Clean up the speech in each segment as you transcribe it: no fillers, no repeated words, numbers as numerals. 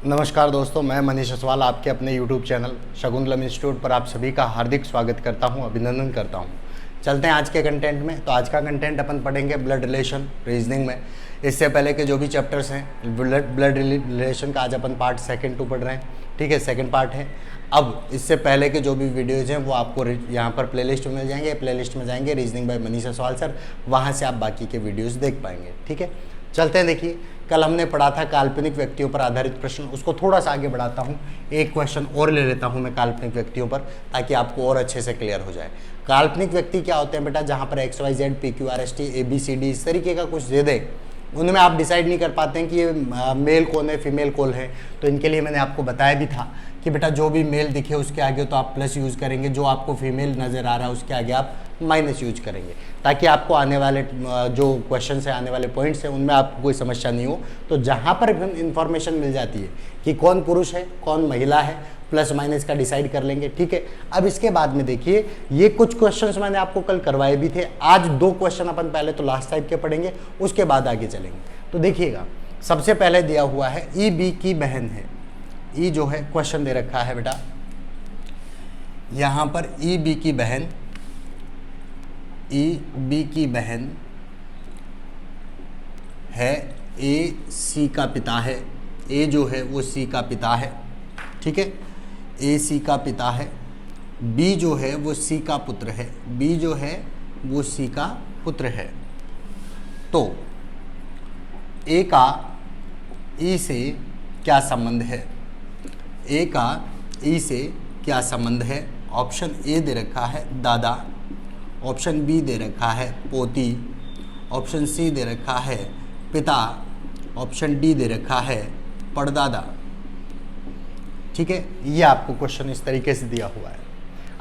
नमस्कार दोस्तों, मैं मनीष असवाल आपके अपने YouTube चैनल शकुंतलम इंस्टीट्यूट पर आप सभी का हार्दिक स्वागत करता हूं, अभिनंदन करता हूं। चलते हैं आज के कंटेंट में। तो आज का कंटेंट अपन पढ़ेंगे ब्लड रिलेशन रीजनिंग में। इससे पहले के जो भी चैप्टर्स हैं ब्लड रिलेशन का आज अपन पार्ट सेकंड 2 पढ़ रहे हैं, ठीक है, सेकंड पार्ट है। अब इससे पहले के जो भी वीडियोज़ हैं वो आपको यहाँ पर प्लेलिस्ट में मिल जाएंगे। प्लेलिस्ट में जाएंगे reasoning bye Manish Aswal sir, वहाँ से आप बाकी के वीडियोज़ देख पाएंगे, ठीक है। चलते हैं। देखिए, कल हमने पढ़ा था काल्पनिक व्यक्तियों पर आधारित प्रश्न, उसको थोड़ा सा आगे बढ़ाता हूँ। एक क्वेश्चन और ले लेता हूँ मैं काल्पनिक व्यक्तियों पर, ताकि आपको और अच्छे से क्लियर हो जाए। काल्पनिक व्यक्ति क्या होते हैं बेटा? जहाँ पर XYZ PQRST ABCD इस तरीके का कुछ दे दें, उनमें आप डिसाइड नहीं कर पाते हैं कि ये मेल कौन है फीमेल कौन है। तो इनके लिए मैंने आपको बताया भी था कि बेटा जो भी मेल दिखे उसके आगे तो आप प्लस यूज़ करेंगे, जो आपको फीमेल नज़र आ रहा है उसके आगे आप माइनस यूज करेंगे, ताकि आपको आने वाले जो क्वेश्चन है, आने वाले पॉइंट्स हैं, उनमें आपको कोई समस्या नहीं हो। तो जहाँ पर इंफॉर्मेशन मिल जाती है कि कौन पुरुष है कौन महिला है, प्लस माइनस का डिसाइड कर लेंगे, ठीक है। अब इसके बाद में देखिए, ये कुछ क्वेश्चंस मैंने आपको कल करवाए भी थे। आज 2 क्वेश्चन अपन पहले तो लास्ट टाइप के पढ़ेंगे, उसके बाद आगे चलेंगे। तो देखिएगा, सबसे पहले दिया हुआ है ई बी की बहन है। ई जो है क्वेश्चन दे रखा है बेटा, यहाँ पर ई बी की बहन, ई बी की बहन है, ए सी का पिता है। ए जो है वो सी का पिता है, ठीक है, ए सी का पिता है। बी जो है वो सी का पुत्र है, बी जो है वो सी का पुत्र है। तो ए का ई से क्या संबंध है? ए का ई से क्या संबंध है? ऑप्शन ए दे रखा है दादा, ऑप्शन बी दे रखा है पोती, ऑप्शन सी दे रखा है पिता, ऑप्शन डी दे रखा है परदादा, ठीक है। ये आपको क्वेश्चन इस तरीके से दिया हुआ है।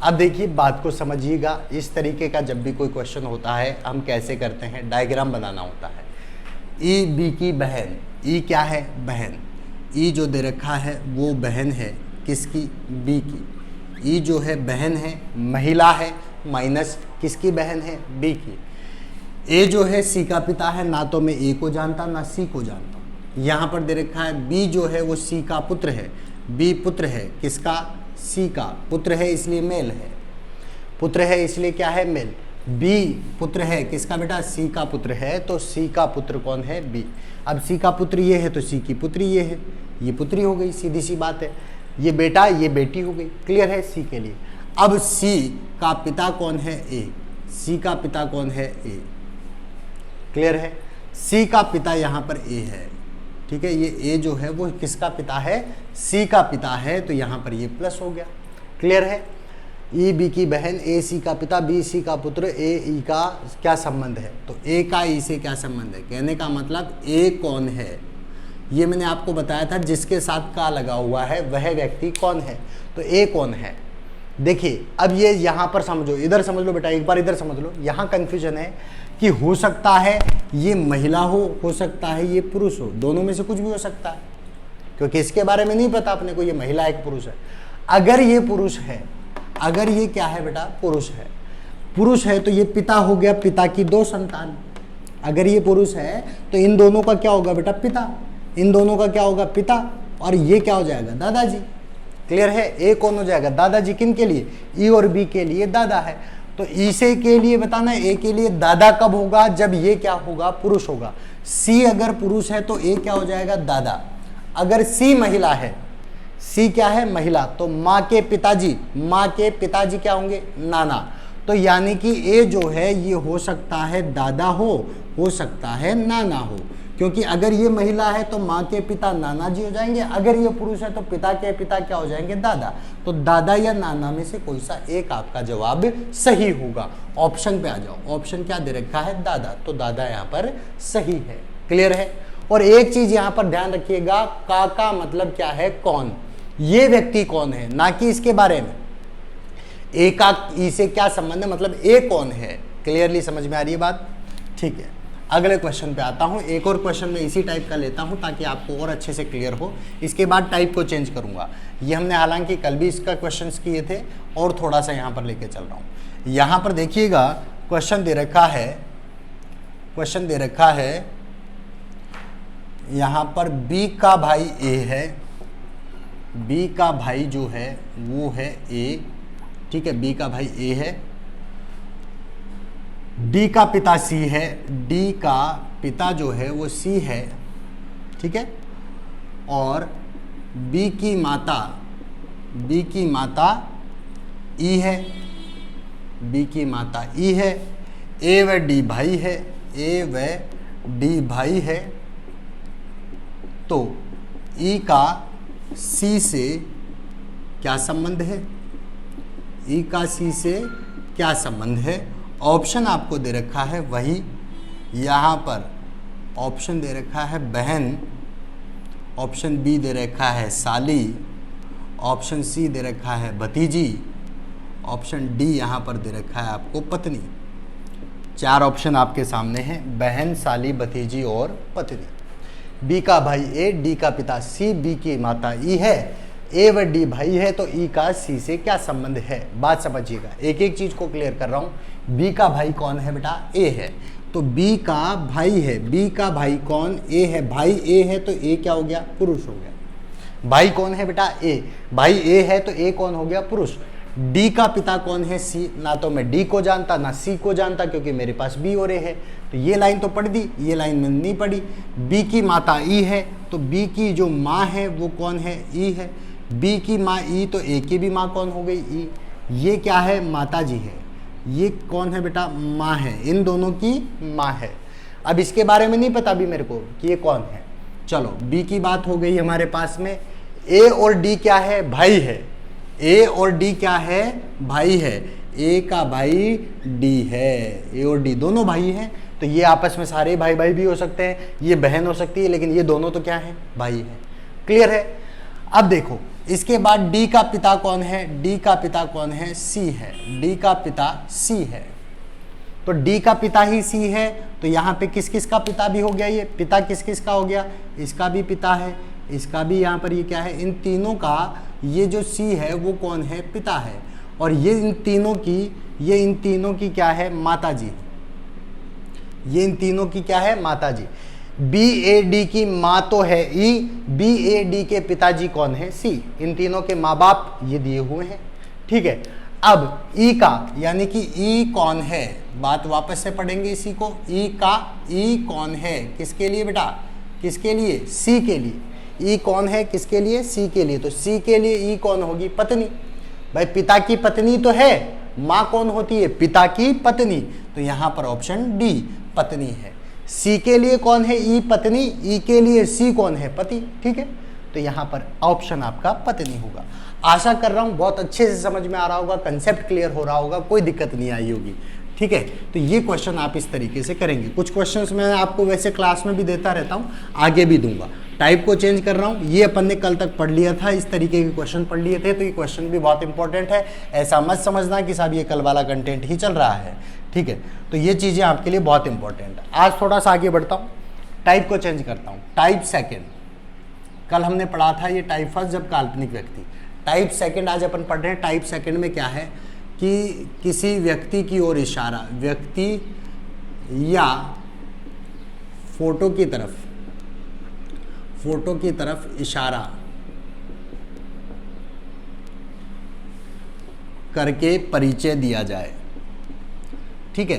अब देखिए, बात को समझिएगा। इस तरीके का जब भी कोई क्वेश्चन होता है हम कैसे करते हैं, डायग्राम बनाना होता है। ई बी की बहन, ई क्या है? बहन। ई जो दे रखा है वो बहन है, किसकी? बी की। ई जो है बहन है, महिला है, माइनस किसकी बहन है? बी की। ए जो है सी का पिता है, ना तो मैं ए को जानता ना सी को जानता। यहाँ पर दे रखा है बी जो है वो सी का पुत्र है, बी पुत्र है किसका? सी का। पुत्र है इसलिए मेल है, पुत्र है इसलिए क्या है? मेल। बी पुत्र है किसका बेटा? सी का पुत्र है, तो सी का पुत्र कौन है? बी। अब सी का पुत्र ये है तो सी की पुत्री ये है, ये पुत्री हो गई, सीधी सी बात है। ये बेटा ये बेटी हो गई, क्लियर है सी के लिए। अब सी का पिता कौन है? ए। सी का पिता कौन है? ए, क्लियर है। सी का पिता यहाँ पर ए है, ठीक है। ये ए जो है वो किसका पिता है? सी का पिता है, तो यहाँ पर ये प्लस हो गया, क्लियर है। ई बी की बहन, ए सी का पिता, बी सी का पुत्र, ए ई का क्या संबंध है? तो ए का ई से क्या संबंध है? कहने का मतलब ए कौन है, ये मैंने आपको बताया था। जिसके साथ का लगा हुआ है वह व्यक्ति कौन है, तो ए कौन है। देखिए, अब ये यहाँ पर समझो, इधर समझ लो बेटा, एक बार इधर समझ लो। यहाँ कंफ्यूजन है कि हो सकता है ये महिला हो सकता है ये पुरुष हो, दोनों में से कुछ भी हो सकता है, क्योंकि इसके बारे में नहीं पता अपने को ये महिला है कि पुरुष है। अगर ये पुरुष है, अगर ये क्या है बेटा? पुरुष है। पुरुष है तो ये पिता हो गया, पिता की 2 संतान। अगर ये पुरुष है तो इन दोनों का क्या होगा बेटा? पिता। इन दोनों का क्या होगा? पिता। और ये क्या हो जाएगा? दादाजी, क्लियर है। ए कौन हो जाएगा? दादाजी। किन के लिए? ई और बी के लिए दादा है। तो ई से के लिए बताना, ए के लिए दादा कब होगा? जब ये क्या होगा? पुरुष होगा। सी अगर पुरुष है तो ए क्या हो जाएगा? दादा। अगर सी महिला है, सी क्या है? महिला, तो माँ के पिताजी, माँ के पिताजी क्या होंगे? नाना। तो यानी कि ए जो है ये हो सकता है दादा हो सकता है नाना हो, क्योंकि अगर ये महिला है तो माँ के पिता नाना जी हो जाएंगे, अगर ये पुरुष है तो पिता के पिता क्या हो जाएंगे? दादा। तो दादा या नाना में से कोई सा एक आपका जवाब सही होगा। ऑप्शन पे आ जाओ, ऑप्शन क्या दे रखा है? दादा, तो दादा यहाँ पर सही है, क्लियर है। और एक चीज यहाँ पर ध्यान रखिएगा, का मतलब क्या है? कौन, ये व्यक्ति कौन है, ना कि इसके बारे में। ए का ई से क्या संबंध है, मतलब ए कौन है। क्लियरली समझ में आ रही है बात? ठीक है, अगले क्वेश्चन पे आता हूँ। एक और क्वेश्चन मैं इसी टाइप का लेता हूँ ताकि आपको और अच्छे से क्लियर हो। इसके बाद टाइप को चेंज करूँगा। ये हमने हालांकि कल भी इसका क्वेश्चंस किए थे और थोड़ा सा यहाँ पर लेके चल रहा हूँ। यहाँ पर देखिएगा, क्वेश्चन दे रखा है, क्वेश्चन दे रखा है यहाँ पर बी का भाई ए है, बी का भाई जो है वो है ए, ठीक है, बी का भाई ए है, डी का पिता सी है, डी का पिता जो है वो सी है, ठीक है, और बी की माता ई है, बी की माता ई है, ए व डी भाई है, ए व डी भाई है, तो ई का सी से क्या संबंध है, ई का सी से क्या संबंध है। ऑप्शन आपको दे रखा है वही, यहाँ पर ऑप्शन दे रखा है बहन, ऑप्शन बी दे रखा है साली, ऑप्शन सी दे रखा है भतीजी, ऑप्शन डी यहाँ पर दे रखा है आपको पत्नी। 4 ऑप्शन आपके सामने हैं, बहन, साली, भतीजी और पत्नी। बी का भाई ए, डी का पिता सी, बी की माता ई है, ए व डी भाई है, तो ई का सी से क्या संबंध है। बात समझिएगा, एक एक चीज को क्लियर कर रहा हूं। बी का भाई कौन है बेटा, ए है, तो बी का भाई है, बी का भाई कौन, ए है, भाई ए है तो ए क्या हो गया, पुरुष हो गया। भाई कौन है बेटा, ए, भाई ए है तो ए कौन हो गया, पुरुष। डी का पिता कौन है, सी, ना तो मैं डी को जानता ना सी को जानता क्योंकि मेरे पास बी और ए है, तो ये लाइन तो पढ़ दी, ये लाइन मैंने नहीं पढ़ी। बी की माता ई है, तो बी की जो माँ है वो कौन है, ई है, बी की माँ ई, तो ए की भी माँ कौन हो गई, ई। ये क्या है, माता जी है, ये कौन है बेटा, माँ है, इन दोनों की माँ है। अब इसके बारे में नहीं पता अभी मेरे को कि ये कौन है। चलो बी की बात हो गई हमारे पास में। ए और डी क्या है, भाई है, ए और डी क्या है, भाई है, ए का भाई डी है, ए और डी दोनों भाई हैं, तो ये आपस में सारे भाई भाई भी हो सकते हैं, ये बहन हो सकती है, लेकिन ये दोनों तो क्या है, भाई है। क्लियर है। अब देखो इसके बाद डी का पिता कौन है, डी का पिता कौन है, सी है, डी का पिता सी है, तो डी का पिता ही सी है, तो यहाँ पे किस किस का पिता भी हो गया, ये पिता किस किस का हो गया, इसका भी पिता है, इसका भी यहाँ पर ये क्या है, इन तीनों का ये जो सी है वो कौन है, पिता है, और ये इन तीनों की क्या है, माता जी, ये इन तीनों की क्या है, माता जी। बी ए डी की माँ तो है ई, बी ए डी के पिताजी कौन है, सी, इन तीनों के माँ बाप ये दिए हुए हैं, ठीक है। अब ई का यानी कि ई कौन है, बात वापस से पढ़ेंगे इसी को, ई का, ई कौन है किसके लिए बेटा, किसके लिए, सी के लिए। ई कौन है किसके लिए, सी के लिए, तो सी के लिए ई कौन होगी, पत्नी। भाई पिता की पत्नी तो है, माँ कौन होती है, पिता की पत्नी, तो यहाँ पर ऑप्शन डी पत्नी है। सी के लिए कौन है, ई पत्नी, ई के लिए सी कौन है, पति, ठीक है, तो यहाँ पर ऑप्शन आपका पत्नी होगा। आशा कर रहा हूँ बहुत अच्छे से समझ में आ रहा होगा, कंसेप्ट क्लियर हो रहा होगा, कोई दिक्कत नहीं आई होगी, ठीक है। तो ये क्वेश्चन आप इस तरीके से करेंगे। कुछ क्वेश्चंस मैं आपको वैसे क्लास में भी देता रहता हूँ, आगे भी दूंगा, टाइप को चेंज कर रहा हूँ। ये अपन ने कल तक पढ़ लिया था, इस तरीके के क्वेश्चन पढ़ लिए थे, तो ये क्वेश्चन भी बहुत इंपॉर्टेंट है। ऐसा मत समझना कि साहब ये कल वाला कंटेंट ही चल रहा है, ठीक है। तो ये चीज़ें आपके लिए बहुत इंपॉर्टेंट है। आज थोड़ा सा आगे बढ़ता हूँ, टाइप को चेंज करता हूँ। टाइप सेकेंड, कल हमने पढ़ा था ये टाइप फर्स्ट जब काल्पनिक व्यक्ति, टाइप सेकेंड आज अपन पढ़ रहे हैं। टाइप सेकेंड में क्या है कि किसी व्यक्ति की ओर इशारा, व्यक्ति या फोटो की तरफ इशारा करके परिचय दिया जाए, ठीक है।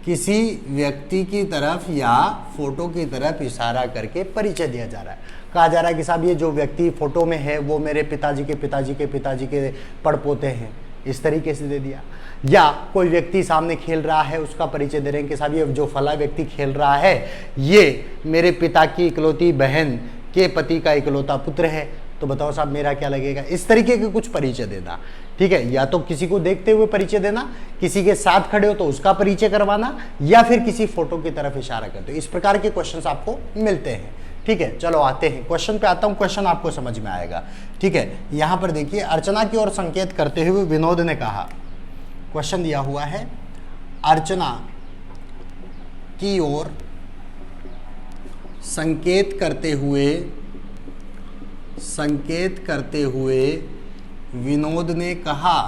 किसी व्यक्ति की तरफ या फोटो की तरफ इशारा करके परिचय दिया जा रहा है। कहा जा रहा है कि साहब ये जो व्यक्ति फोटो में है वो मेरे पिताजी के पड़पोते हैं, इस तरीके से दे दिया। या कोई व्यक्ति सामने खेल रहा है, उसका परिचय दे रहे हैं कि साहब ये जो फला व्यक्ति खेल रहा है ये मेरे पिता की इकलौती बहन के पति का इकलौता पुत्र है, तो बताओ साहब मेरा क्या लगेगा। इस तरीके के कुछ परिचय देना, ठीक है। या तो किसी को देखते हुए परिचय देना, किसी के साथ खड़े हो तो उसका परिचय करवाना, या फिर किसी फोटो की तरफ इशारा करते हो। इस प्रकार के क्वेश्चंस आपको मिलते हैं, ठीक है। चलो आते हैं क्वेश्चन पे, आता हूं, क्वेश्चन आपको समझ में आएगा, ठीक है। यहां पर देखिए, अर्चना की ओर संकेत करते हुए विनोद ने कहा, क्वेश्चन दिया हुआ है, अर्चना की ओर संकेत करते हुए विनोद ने कहा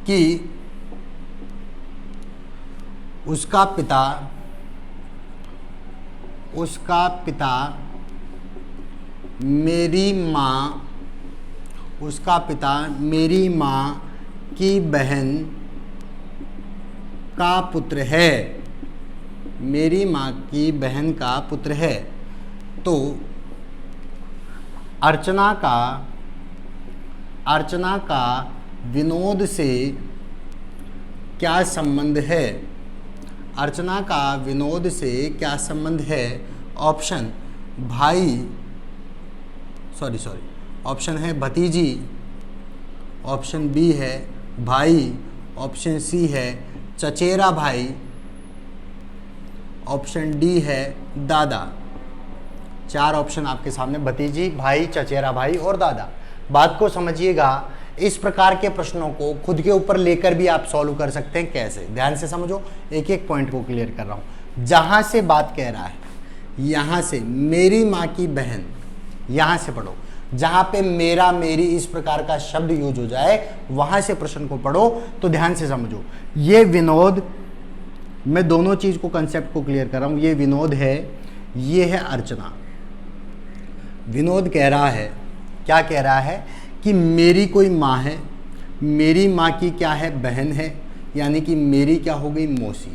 कि उसका पिता मेरी माँ, उसका पिता मेरी माँ की बहन का पुत्र है, मेरी माँ की बहन का पुत्र है। तो अर्चना का विनोद से क्या संबंध है? अर्चना का विनोद से क्या संबंध है? ऑप्शन ऑप्शन है भतीजी, ऑप्शन बी है भाई, ऑप्शन सी है चचेरा भाई, ऑप्शन डी है दादा। 4 ऑप्शन आपके सामने, भतीजी, भाई, चचेरा भाई और दादा। बात को समझिएगा, इस प्रकार के प्रश्नों को खुद के ऊपर लेकर भी आप सॉल्व कर सकते हैं। कैसे? ध्यान से समझो, एक एक पॉइंट को क्लियर कर रहा हूं। जहां से बात कह रहा है, यहां से मेरी माँ की बहन, यहां से पढ़ो। जहां पे मेरा, मेरी इस प्रकार का शब्द यूज हो जाए, वहां से प्रश्न को पढ़ो। तो ध्यान से समझो, ये विनोद, मैं दोनों चीज को, कंसेप्ट को क्लियर कर रहा हूं। ये विनोद है, ये है अर्चना। विनोद कह रहा है, क्या कह रहा है कि मेरी कोई माँ है, मेरी माँ की क्या है? बहन है, यानी कि मेरी क्या हो गई? मौसी।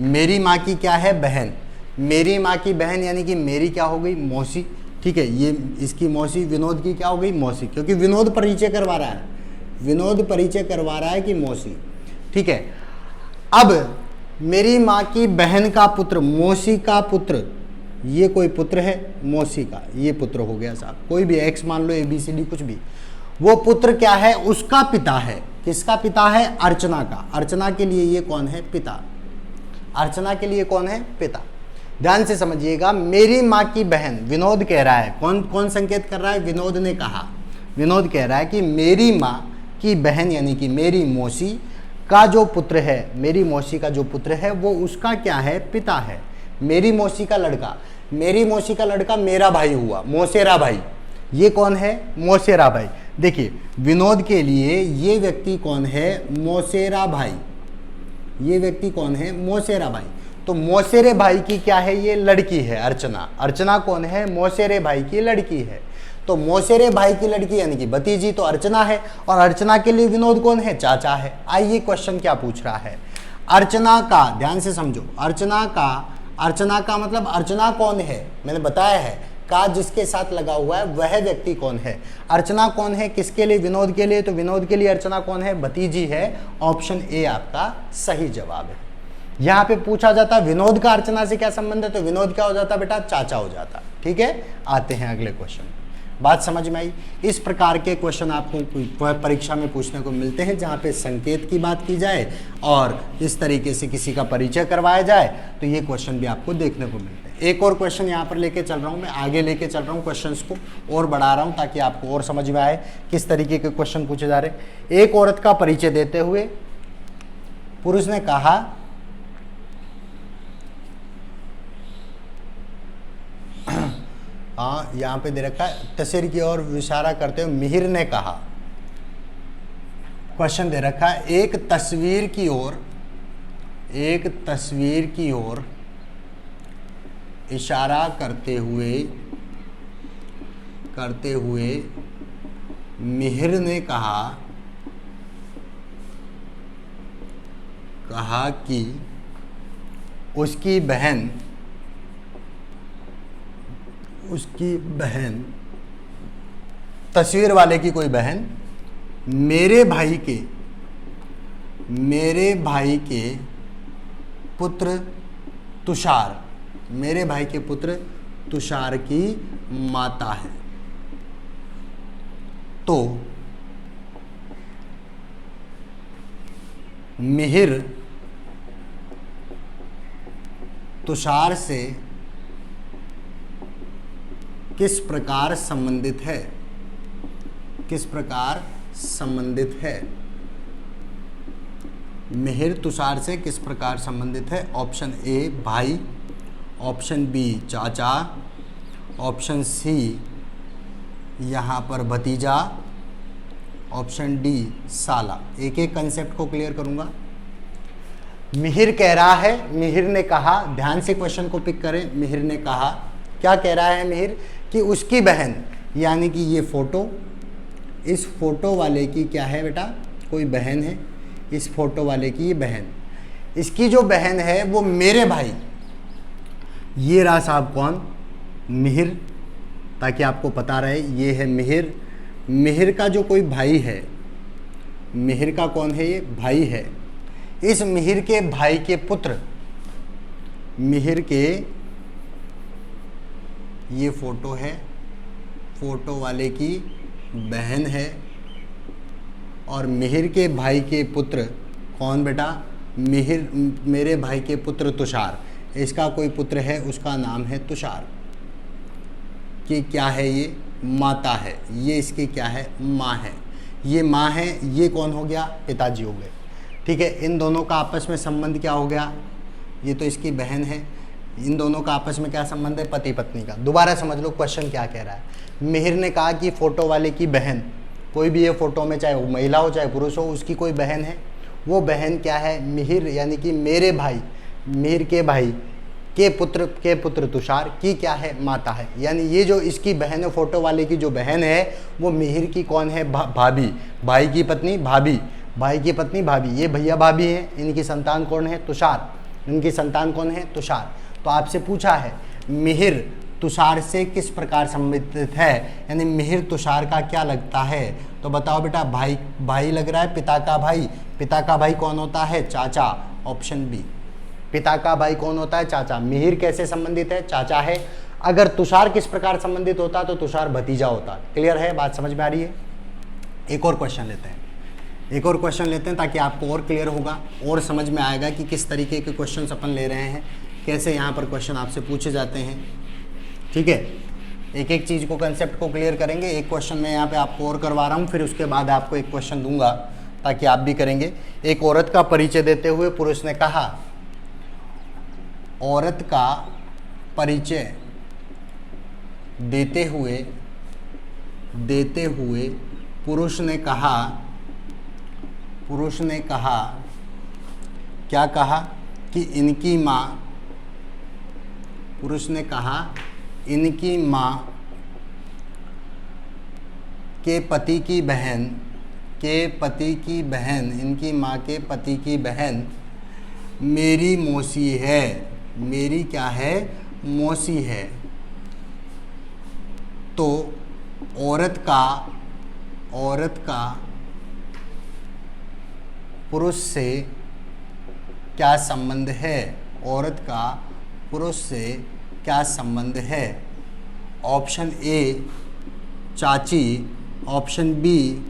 मेरी माँ की क्या है? बहन। मेरी माँ की बहन यानी कि मेरी क्या हो गई? मौसी। ठीक है, ये इसकी मौसी, विनोद की क्या हो गई? मौसी, क्योंकि विनोद परिचय करवा रहा है, विनोद परिचय करवा रहा है कि मौसी। ठीक है, अब मेरी माँ की बहन का पुत्र, मौसी का पुत्र, ये कोई पुत्र है मौसी का, ये पुत्र हो गया साहब, कोई भी एक्स मान लो, ABCD कुछ भी। वो पुत्र क्या है? उसका पिता है। किसका पिता है? अर्चना का। अर्चना के लिए ये कौन है? पिता। अर्चना के लिए कौन है? पिता। ध्यान से समझिएगा, मेरी माँ की बहन, विनोद कह रहा है, कौन संकेत कर रहा है? विनोद ने कहा। विनोद कह रहा है कि मेरी माँ की बहन यानी कि मेरी मौसी का जो पुत्र है, मेरी मौसी का जो पुत्र है, वो उसका क्या है? पिता है। मेरी मौसी का लड़का, मेरी मौसी का लड़का मेरा भाई हुआ, मौसेरा भाई। ये कौन है? मौसेरा भाई। देखिए, विनोद के लिए ये व्यक्ति कौन है? मौसेरा भाई। ये व्यक्ति कौन है? मौसेरा भाई। तो मौसेरे भाई की क्या है? ये लड़की है अर्चना। अर्चना कौन है? मौसेरे भाई की लड़की है। तो मौसेरे भाई की लड़की यानी कि भतीजी तो अर्चना है, और अर्चना के लिए विनोद कौन है? चाचा है। आइए क्वेश्चन क्या पूछ रहा है। अर्चना का, ध्यान से समझो, अर्चना का मतलब अर्चना कौन है? मैंने बताया है, का जिसके साथ लगा हुआ है वह व्यक्ति कौन है? अर्चना कौन है? किसके लिए? विनोद के लिए। तो विनोद के लिए अर्चना कौन है? भतीजी है। ऑप्शन ए आपका सही जवाब है। यहां पे पूछा जाता विनोद का अर्चना से क्या संबंध है, तो विनोद क्या हो जाता बेटा? चाचा हो जाता। ठीक है, आते हैं अगले क्वेश्चन। बात समझ में आई? इस प्रकार के क्वेश्चन आपको परीक्षा में पूछने को मिलते हैं, जहाँ पे संकेत की बात की जाए और इस तरीके से किसी का परिचय करवाया जाए, तो ये क्वेश्चन भी आपको देखने को मिलते हैं। एक और क्वेश्चन यहाँ पर लेके चल रहा हूँ, मैं आगे लेके चल रहा हूँ, क्वेश्चंस को और बढ़ा रहा हूँ ताकि आपको और समझ में आए किस तरीके के क्वेश्चन पूछे जा रहे। एक औरत का परिचय देते हुए पुरुष ने कहा, हाँ यहाँ पे दे रखा है, तस्वीर की ओर इशारा करते हुए मिहिर ने कहा। क्वेश्चन दे रखा है, एक तस्वीर की ओर इशारा करते हुए मिहिर ने कहा कि उसकी बहन, तस्वीर वाले की कोई बहन मेरे भाई के पुत्र तुषार की माता है। तो मिहिर तुषार से किस प्रकार संबंधित है? मिहिर तुषार से किस प्रकार संबंधित है? ऑप्शन ए भाई, ऑप्शन बी चाचा, ऑप्शन सी यहाँ पर भतीजा, ऑप्शन डी साला। एक एक कंसेप्ट को क्लियर करूँगा। मिहिर कह रहा है, मिहिर ने कहा, ध्यान से क्वेश्चन को पिक करें। मिहिर ने कहा, क्या कह रहा है मिहिर, कि उसकी बहन, यानी कि ये फोटो, इस फोटो वाले की क्या है बेटा, कोई बहन है, इस फोटो वाले की ये बहन, इसकी जो बहन है वो मेरे भाई, ये रहा साहब कौन, मिहिर, ताकि आपको पता रहे ये है मिहिर। मिहिर का जो कोई भाई है, मिहिर का कौन है, ये भाई है। इस मिहिर के भाई के पुत्र, मिहिर के, ये फोटो है, फोटो वाले की बहन है, और मिहिर के भाई के पुत्र कौन बेटा, मिहिर, मेरे भाई के पुत्र तुषार, इसका कोई पुत्र है, उसका नाम है तुषार, कि क्या है ये, माता है, ये इसकी क्या है, माँ है, ये माँ है, ये कौन हो गया, पिताजी हो गए। ठीक है, इन दोनों का आपस में संबंध क्या हो गया, ये तो इसकी बहन है, इन दोनों का आपस में क्या संबंध है, पति पत्नी का। दोबारा समझ लो क्वेश्चन क्या कह रहा है। मिहिर ने कहा कि फोटो वाले की बहन, कोई भी ये फोटो में, चाहे वो महिला हो चाहे पुरुष हो, उसकी कोई बहन है, वो बहन क्या है, मिहिर, यानी कि मेरे भाई, मिहिर के भाई के पुत्र तुषार की क्या है, माता है। यानी ये जो इसकी बहन है, फोटो वाले की जो बहन है, वो मिहिर की कौन है, भाभी, भाई की पत्नी भाभी, भाई की पत्नी भाभी, ये भैया भाभी हैं, इनकी संतान कौन है, तुषार, इनकी संतान कौन है, तुषार। तो आपसे पूछा है मिहिर तुषार से किस प्रकार संबंधित है, यानी मिहिर तुषार का क्या लगता है, तो बताओ बेटा, भाई, भाई लग रहा है, पिता का भाई, पिता का भाई कौन होता है, चाचा, ऑप्शन बी, पिता का भाई कौन होता है, चाचा। मिहिर कैसे संबंधित है, चाचा है। अगर तुषार किस प्रकार संबंधित होता तो तुषार भतीजा होता। क्लियर है, बात समझ में आ रही है। एक और क्वेश्चन लेते हैं, एक और क्वेश्चन लेते हैं, ताकि आपको और क्लियर होगा और समझ में आएगा कि किस तरीके के क्वेश्चन अपन ले रहे हैं, कैसे यहाँ पर क्वेश्चन आपसे पूछे जाते हैं। ठीक है, एक एक चीज़ को, कंसेप्ट को क्लियर करेंगे। एक क्वेश्चन मैं यहाँ पे आपको और करवा रहा हूँ, फिर उसके बाद आपको एक क्वेश्चन दूंगा ताकि आप भी करेंगे। एक औरत का परिचय देते हुए पुरुष ने कहा, औरत का परिचय देते हुए पुरुष ने कहा, क्या कहा, कि इनकी माँ, पुरुष ने कहा इनकी माँ के पति की बहन, इनकी माँ के पति की बहन मेरी मौसी है, मेरी क्या है, मौसी है। तो औरत का पुरुष से क्या संबंध है, औरत का पुरुष से क्या संबंध है। ऑप्शन ए चाची, ऑप्शन बी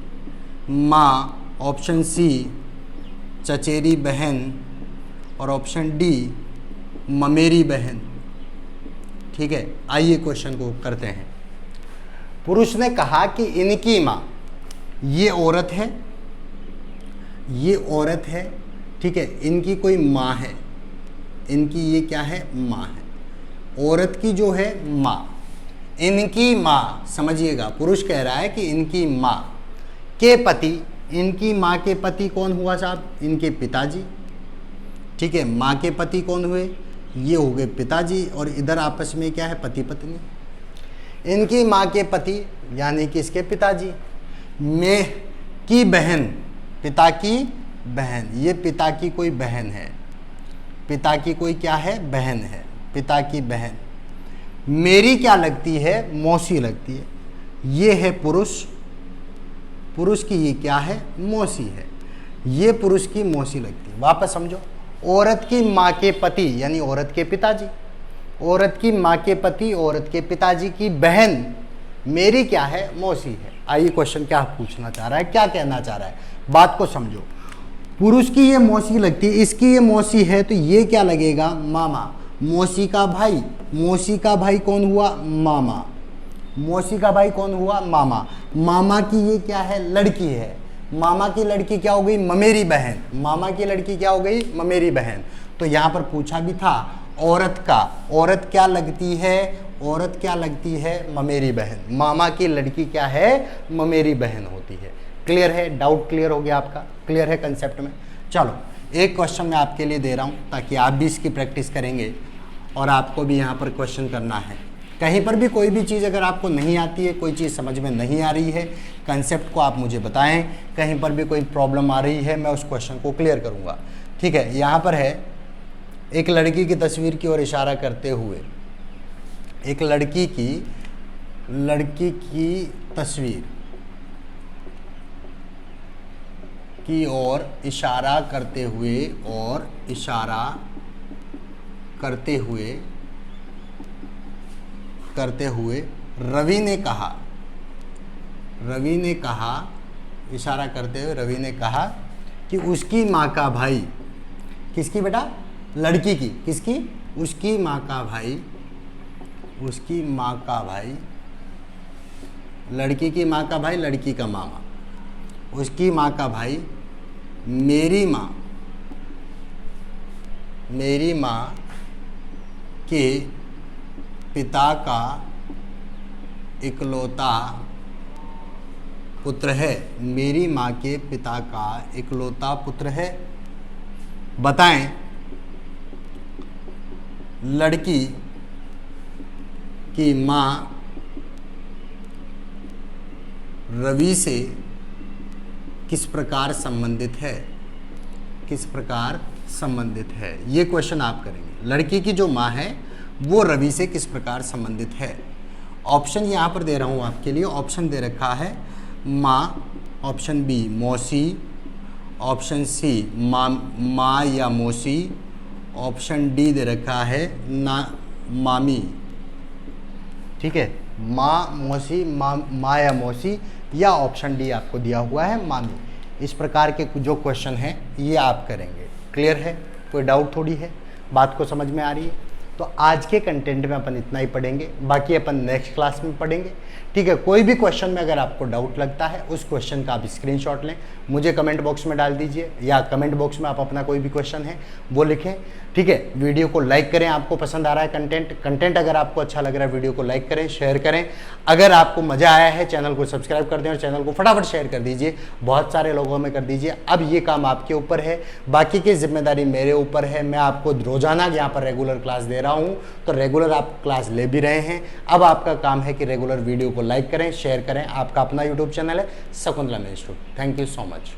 माँ, ऑप्शन सी चचेरी बहन, और ऑप्शन डी ममेरी बहन। ठीक है, आइए क्वेश्चन को करते हैं। पुरुष ने कहा कि इनकी माँ, ये औरत है, ये औरत है, ठीक है, इनकी कोई माँ है, इनकी ये क्या है, माँ है। औरत की जो है माँ, इनकी माँ, समझिएगा, पुरुष कह रहा है कि इनकी माँ के पति, इनकी माँ के पति कौन हुआ साहब, इनके पिताजी। ठीक है, माँ के पति कौन हुए, ये हो गए पिताजी, और इधर आपस में क्या है, पति पत्नी। इनकी माँ के पति यानी कि इसके पिताजी, में की बहन, पिता की बहन, ये पिता की कोई बहन है, पिता की कोई क्या है, बहन है, पिता की बहन। मेरी क्या लगती है, मौसी लगती है। ये है पुरुष, पुरुष की ये क्या है, मौसी है, ये पुरुष की मौसी लगती है। वापस समझो, औरत की माँ के पति यानी औरत के पिताजी, औरत की माँ के पति, औरत के पिताजी की बहन मेरी क्या है, मौसी है। आइए क्वेश्चन क्या पूछना चाह रहा है, क्या कहना चाह रहा है, बात को समझो। पुरुष की ये मौसी लगती है, इसकी ये मौसी है, तो ये क्या लगेगा, मामा। मौसी का भाई, मौसी का भाई कौन हुआ, मामा। मौसी का भाई कौन हुआ, मामा। मामा की ये क्या है, लड़की है। मामा की लड़की क्या हो गई, ममेरी बहन। मामा की लड़की क्या हो गई, ममेरी बहन। तो यहाँ पर पूछा भी था औरत का, औरत क्या लगती है, औरत क्या लगती है, ममेरी बहन। मामा की लड़की क्या है, ममेरी बहन होती है। क्लियर है, डाउट क्लियर हो गया आपका, क्लियर है कंसेप्ट में। चलो एक क्वेश्चन मैं आपके लिए दे रहा हूँ ताकि आप भी इसकी प्रैक्टिस करेंगे और आपको भी यहाँ पर क्वेश्चन करना है। कहीं पर भी कोई भी चीज़ अगर आपको नहीं आती है, कोई चीज़ समझ में नहीं आ रही है, कंसेप्ट को आप मुझे बताएं। कहीं पर भी कोई प्रॉब्लम आ रही है, मैं उस क्वेश्चन को क्लियर करूँगा। ठीक है, यहाँ पर है एक लड़की की तस्वीर की ओर इशारा करते हुए, एक लड़की की तस्वीर की ओर इशारा करते हुए रवि ने कहा, इशारा करते हुए रवि ने कहा कि उसकी माँ का भाई, किसकी बेटा? लड़की की। किसकी? उसकी माँ का भाई, लड़की की माँ का भाई, लड़की का मामा, उसकी माँ का भाई मेरी माँ के पिता का इकलौता पुत्र है। मेरी माँ के पिता का इकलौता पुत्र है। बताएं लड़की की माँ रवि से किस प्रकार संबंधित है? ये क्वेश्चन आप करेंगे। लड़की की जो माँ है वो रवि से किस प्रकार संबंधित है? ऑप्शन यहाँ पर दे रहा हूँ आपके लिए। ऑप्शन दे रखा है माँ, ऑप्शन बी मौसी, ऑप्शन सी माँ या मौसी, ऑप्शन डी दे रखा है मामी। ठीक है, माँ, मौसी, माँ या मौसी, या ऑप्शन डी आपको दिया हुआ है मामी। इस प्रकार के जो क्वेश्चन हैं ये आप करेंगे। क्लियर है? कोई डाउट थोड़ी है? बात को समझ में आ रही है? तो आज के कंटेंट में अपन इतना ही पढ़ेंगे, बाकी अपन नेक्स्ट क्लास में पढ़ेंगे। ठीक है, कोई भी क्वेश्चन में अगर आपको डाउट लगता है उस क्वेश्चन का आप स्क्रीनशॉट लें, मुझे कमेंट बॉक्स में डाल दीजिए, या कमेंट बॉक्स में आप अपना कोई भी क्वेश्चन है वो लिखें। ठीक है, वीडियो को लाइक करें। आपको पसंद आ रहा है कंटेंट अगर आपको अच्छा लग रहा है, वीडियो को लाइक करें, शेयर करें। अगर आपको मजा आया है, चैनल को सब्सक्राइब कर दें और चैनल को फटाफट शेयर कर दीजिए, बहुत सारे लोगों में कर दीजिए। अब ये काम आपके ऊपर है, बाकी की जिम्मेदारी मेरे ऊपर है। मैं आपको रोजाना यहाँ पर रेगुलर क्लास दे रहा हूँ, तो रेगुलर आप क्लास ले भी रहे हैं। अब आपका काम है कि रेगुलर वीडियो को लाइक करें, शेयर करें। आपका अपना यूट्यूब चैनल है Shakuntala institute. Thank you so much.